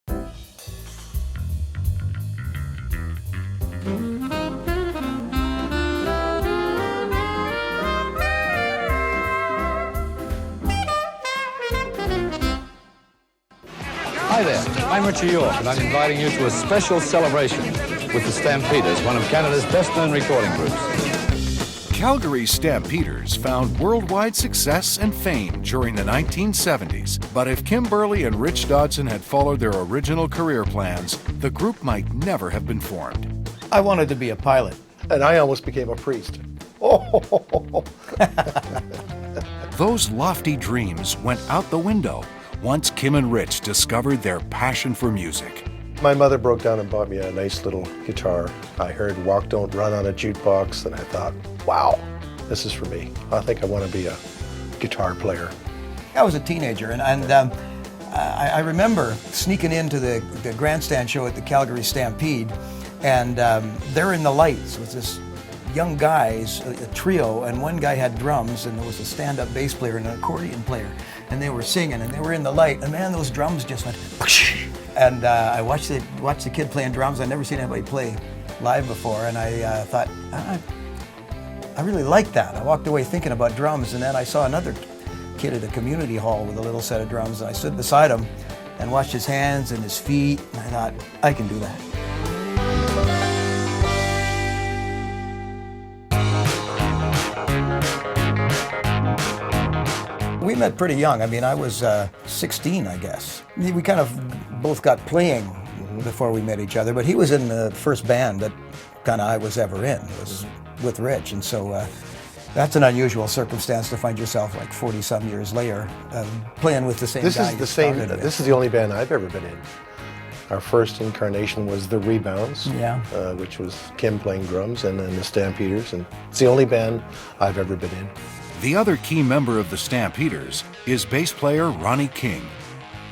Hi there, I'm Richie York, and I'm inviting you to a special celebration with the Stampeders, one of Canada's best-known recording groups. Calgary's Stampeders found worldwide success and fame during the 1970s. But if Kim Berly and Rich Dodson had followed their original career plans, the group might never have been formed. I wanted to be a pilot. And I almost became a priest. Oh. Those lofty dreams went out the window once Kim and Rich discovered their passion for music. My mother broke down and bought me a nice little guitar. I heard Walk Don't Run on a jukebox, and I thought, wow, this is for me. I think I want to be a guitar player. I was a teenager, and I remember sneaking into the grandstand show at the Calgary Stampede, and there in the lights was this young guys, a trio, and one guy had drums, and there was a stand-up bass player and an accordion player, and they were singing, and they were in the light, and man, those drums just went whoosh. And I watched the kid playing drums. I'd never seen anybody play live before, and I thought, I really liked that. I walked away thinking about drums, and then I saw another kid at a community hall with a little set of drums, and I stood beside him and watched his hands and his feet, and I thought, I can do that. We met pretty young. I mean, I was 16, I guess. We kind of both got playing before we met each other, but he was in the first band that kind of I was ever in. It was with Rich, and so that's an unusual circumstance to find yourself like 40-some years later playing with the same guy. This is the only band I've ever been in. Our first incarnation was the Rebounds, which was Kim playing drums, and then the Stampeders, and it's the only band I've ever been in. The other key member of the Stampeders is bass player Ronnie King.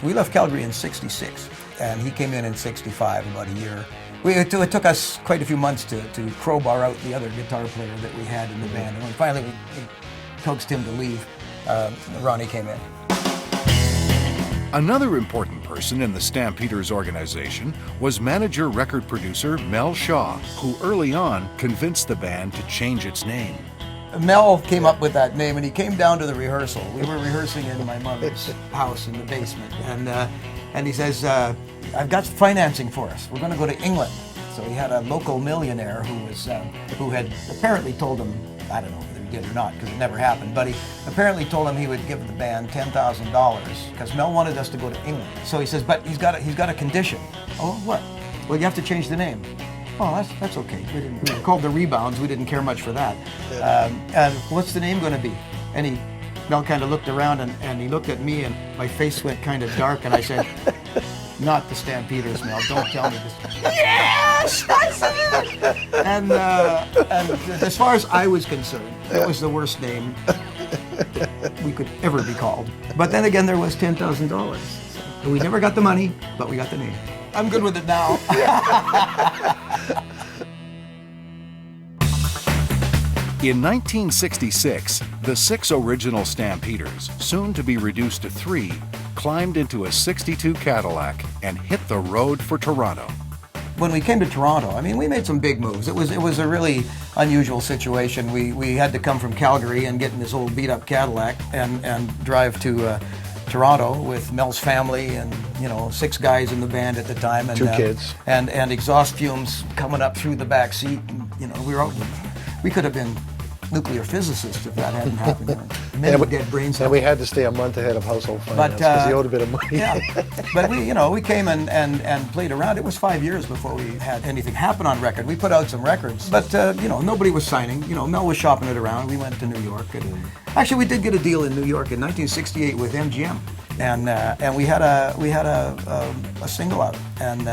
We left Calgary in '66, and he came in '65, about a year. It took us quite a few months to crowbar out the other guitar player that we had in the band, and when finally we coaxed him to leave, Ronnie came in. Another important person in the Stampeders organization was manager record producer Mel Shaw, who early on convinced the band to change its name. Mel came up with that name, and he came down to the rehearsal. We were rehearsing in my mother's house in the basement, and he says, I've got financing for us. We're going to go to England. So he had a local millionaire who had apparently told him, I don't know whether he did or not, because it never happened, but he apparently told him he would give the band $10,000 because Mel wanted us to go to England. So he says, but he's got a condition. Oh, what? Well, you have to change the name. Oh, that's okay. We were called the Rebounds. We didn't care much for that. And what's the name going to be? And Mel kind of looked around, and he looked at me, and my face went kind of dark, and I said, not the Stampeders, Mel. Don't tell me this. Yes, I said it. And as far as I was concerned, it was the worst name we could ever be called. But then again, there was $10,000. So we never got the money, but we got the name. I'm good with it now. In 1966, the 6 original Stampeders, soon to be reduced to 3, climbed into a '62 Cadillac and hit the road for Toronto. When we came to Toronto, I mean, we made some big moves. It was a really unusual situation. We had to come from Calgary and get in this old beat-up Cadillac and drive to Toronto with Mel's family and 6 guys in the band at the time, and 2 kids, and exhaust fumes coming up through the back seat. And, we could have been nuclear physicists if that hadn't happened. Many dead brains. And we had to stay a month ahead of household finance because he owed a bit of money. Yeah, but we came and played around. It was 5 years before we had anything happen on record. We put out some records, but nobody was signing. Mel was shopping it around. We went to New York, and actually we did get a deal in New York in 1968 with MGM, and we had a single out, and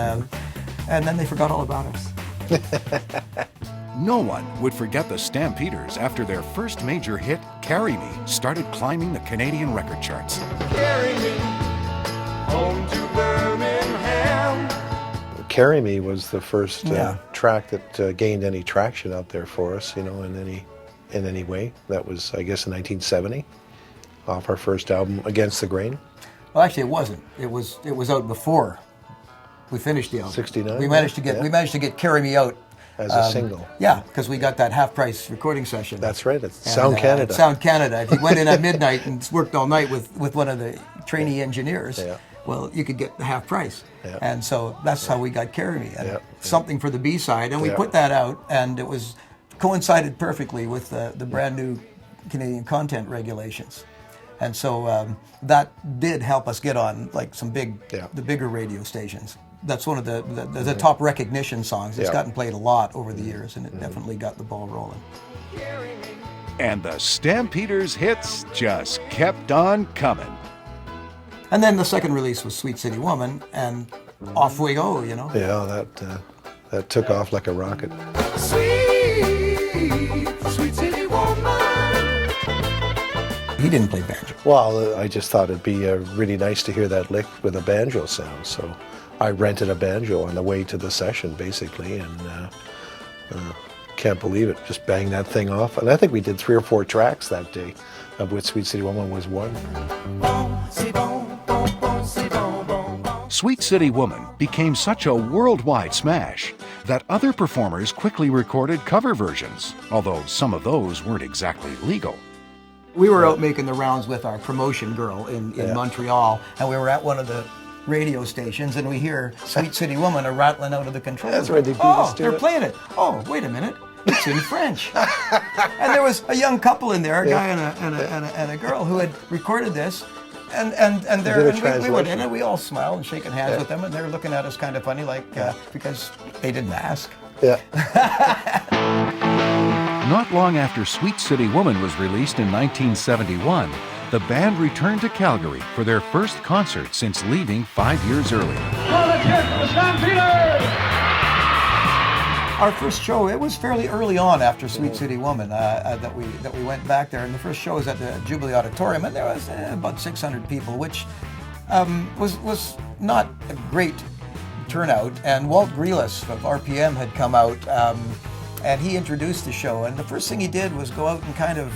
then they forgot all about us. No one would forget the Stampeders after their first major hit, Carry Me, started climbing the Canadian record charts. Carry me home to Birmingham. Carry Me was the first track that gained any traction out there for us, in any way. That was, I guess, in 1970, off our first album, Against the Grain. Well, actually, it wasn't. It was out before We finished the album. 69. We managed to get "Carry Me Out" as a single. Yeah, because we got that half-price recording session. That's right. It's Sound Canada. Sound Canada. If you went in at midnight and worked all night with one of the trainee engineers, well, you could get the half price. Yeah. And so that's how we got "Carry Me," and Yeah. something for the B-side, and we put that out, and it was coincided perfectly with the brand new Canadian content regulations. And so that did help us get on like some the bigger radio stations. That's one of the top recognition songs. It's gotten played a lot over the years, and it definitely got the ball rolling. And the Stampeders hits just kept on coming. And then the second release was "Sweet City Woman," and off we go, you know. Yeah, that took off like a rocket. Sweet city woman. He didn't play banjo. Well, I just thought it'd be really nice to hear that lick with a banjo sound, so I rented a banjo on the way to the session, basically, and can't believe it. Just banged that thing off. And I think we did 3 or 4 tracks that day, of which Sweet City Woman was one. Sweet City Woman became such a worldwide smash that other performers quickly recorded cover versions, although some of those weren't exactly legal. We were out making the rounds with our promotion girl in Montreal, and we were at one of the radio stations, and we hear "Sweet City Woman" rattling out of the control. That's right, they beat us to they're it. playing it. Oh, wait a minute. It's in French. And there was a young couple in there, a guy and a girl, who had recorded this. And we went in and we all smiled and shaking hands with them, and they were looking at us kind of funny, like because they didn't ask. Yeah. Not long after Sweet City Woman was released in 1971, the band returned to Calgary for their first concert since leaving 5 years earlier. Our first show, it was fairly early on after "Sweet City Woman" that we went back there, and the first show was at the Jubilee Auditorium, and there was about 600 people, which was not a great turnout. And Walt Grealis of RPM had come out, and he introduced the show. And the first thing he did was go out and kind of,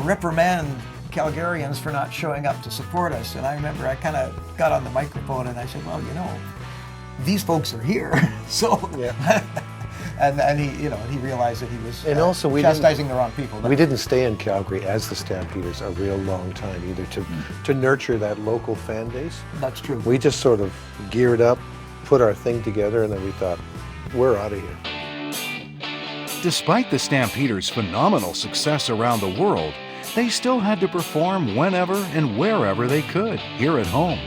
reprimand Calgarians for not showing up to support us. And I remember I kind of got on the microphone and I said, well, these folks are here, so. And he realized that he was chastising the wrong people. We didn't stay in Calgary as the Stampeders a real long time either to nurture that local fan base. That's true. We just sort of geared up, put our thing together, and then we thought, we're out of here. Despite the Stampeders' phenomenal success around the world, they still had to perform whenever and wherever they could here at home.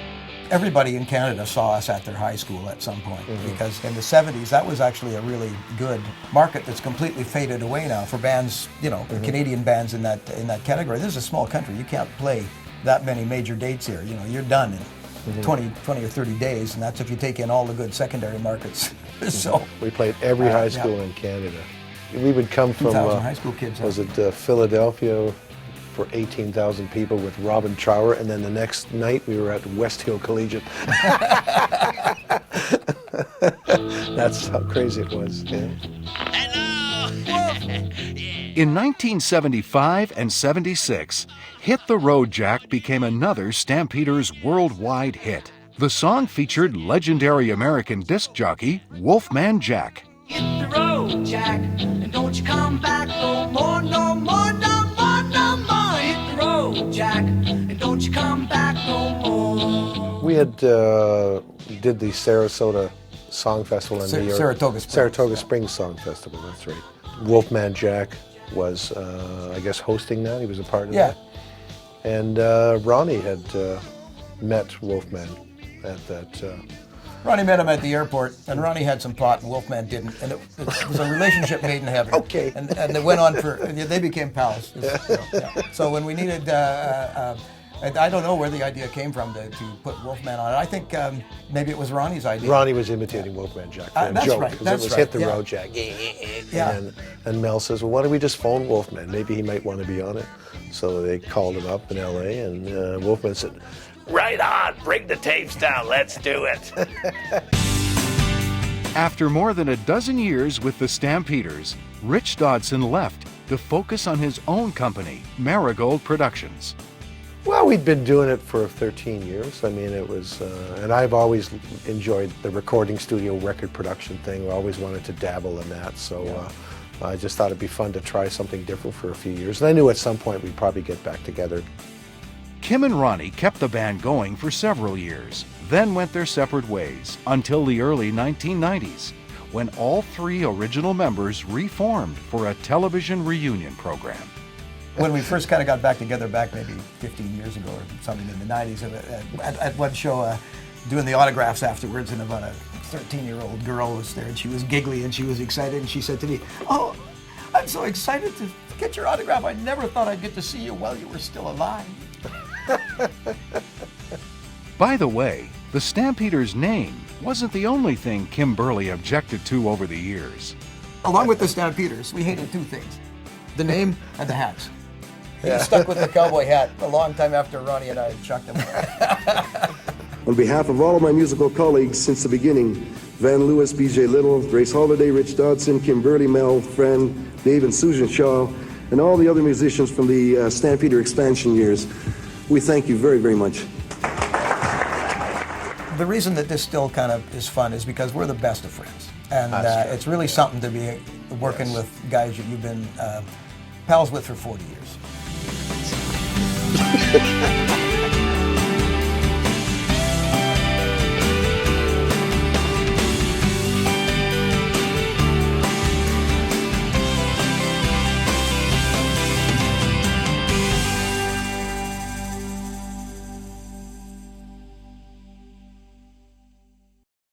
Everybody in Canada saw us at their high school at some point, because in the 70s, that was actually a really good market that's completely faded away now for bands, Canadian bands in that category. This is a small country. You can't play that many major dates here. You're done in 20 or 30 days, and that's if you take in all the good secondary markets. So we played every high school in Canada. We would come from, 2,000 high school kids. Was it Philadelphia for 18,000 people with Robin Trower, and then the next night we were at West Hill Collegiate. That's how crazy it was. Yeah. In 1975 and 76, "Hit the Road Jack" became another Stampeders worldwide hit. The song featured legendary American disc jockey Wolfman Jack. Hit the road, Jack, and don't you come back no more, no more, no more, no more. Hit the road, Jack, and don't you come back no more. We had did the Sarasota Song Festival in New York. Saratoga Springs Song Festival, that's right. Wolfman Jack was, I guess, hosting that. He was a part of that. And Ronnie had met Wolfman at that. Ronnie met him at the airport, and Ronnie had some pot, and Wolfman didn't. And it was a relationship made in heaven. Okay. And they went on they became pals. So when we needed, I don't know where the idea came from to put Wolfman on it. I think maybe it was Ronnie's idea. Ronnie was imitating Wolfman Jack for a that's joke. right, Because that's it was right, Hit the yeah. Road Jack. And Mel says, well, why don't we just phone Wolfman? Maybe he might want to be on it. So they called him up in L.A., and Wolfman said, right on, bring the tapes down, let's do it. After more than a dozen years with the Stampeders, Rich Dodson left to focus on his own company, Marigold Productions. Well, we'd been doing it for 13 years. I mean, it was, and I've always enjoyed the recording studio record production thing. I always wanted to dabble in that, so I just thought it'd be fun to try something different for a few years. And I knew at some point we'd probably get back together. Kim and Ronnie kept the band going for several years, then went their separate ways until the early 1990s, when all three original members reformed for a television reunion program. When we first kind of got back together back maybe 15 years ago or something in the 90s, at one show doing the autographs afterwards, and about a 13-year-old girl was there, and she was giggly and she was excited, and she said to me, "Oh, I'm so excited to get your autograph. I never thought I'd get to see you while you were still alive." By the way, the Stampeders' name wasn't the only thing Kim Berly objected to over the years. Along with the Stampeders, we hated two things: the name and the hats. He stuck with the cowboy hat a long time after Ronnie and I had chucked him. On behalf of all of my musical colleagues since the beginning, Van Lewis, B.J. Lyttle, Grace Holiday, Rich Dodson, Kim Berly, Mel, Fran, Dave and Susan Shaw, and all the other musicians from the Stampeder expansion years, we thank you very, very much. The reason that this still kind of is fun is because we're the best of friends. And it's really something to be working with guys that you've been pals with for 40 years.